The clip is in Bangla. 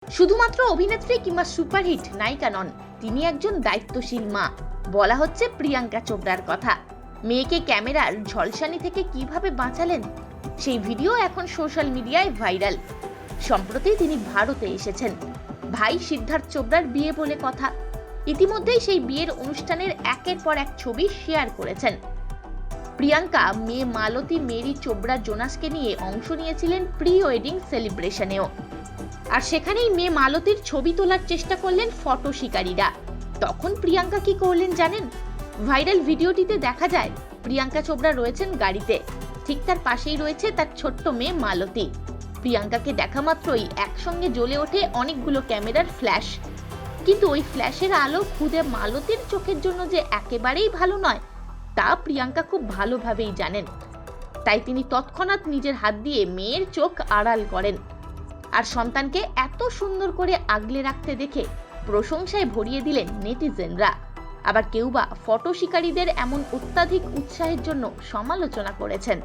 শুধুমাত্র অভিনেত্রী কিংবা সুপারহিট নায়িকা নন, তিনি একজন দায়িত্বশীল মা। বলা হচ্ছে প্রিয়াঙ্কা চোপড়ার কথা। মেয়েকে ক্যামেরার ঝলসানি থেকে কিভাবে বাঁচালেন, সেই ভিডিও এখন সোশ্যাল মিডিয়ায় ভাইরাল। সম্প্রতি তিনি ভারতে এসেছেন। ভাই সিদ্ধার্থ চোপড়ার বিয়ে বলে কথা। ইতিমধ্যেই সেই বিয়ের অনুষ্ঠানের একের পর এক ছবি শেয়ার করেছেন। প্রিয়াঙ্কা মেয়ে মালতী মেরি চোপড়া জোনাসকে নিয়ে অংশ নিয়েছিলেন প্রি ওয়েডিং সেলিব্রেশনেও। আর সেখানেই মেয়ে মালতীর ছবি তোলার চেষ্টা করলেন ফটো শিকারীরা। তখন প্রিয়াঙ্কা কি করলেন জানেন? ভাইরাল ভিডিওটিতে দেখা যায় প্রিয়াঙ্কা চোপড়া রয়েছেন গাড়িতে, ঠিক তার পাশেই রয়েছে তার ছোট্ট মেয়ে মালতী। প্রিয়াঙ্কাকে দেখা মাত্রই একসঙ্গে জ্বলে ওঠে অনেকগুলো ক্যামেরার ফ্ল্যাশ। কিন্তু ওই ফ্ল্যাশের আলো খুদে মালতীর চোখের জন্য যে একেবারেই ভালো নয়, তা প্রিয়াঙ্কা খুব ভালোভাবেই জানেন। তাই তিনি তৎক্ষণাৎ নিজের হাত দিয়ে মেয়ের চোখ আড়াল করেন। আর সন্তানকে এত সুন্দর করে আগলে রাখতে দেখে প্রশংসায় ভরিয়ে দিলেন নেটিজেনরা। আবার কেউ বা ফটো শিকারীদের এমন অত্যাধিক উৎসাহের জন্য সমালোচনা করেছেন।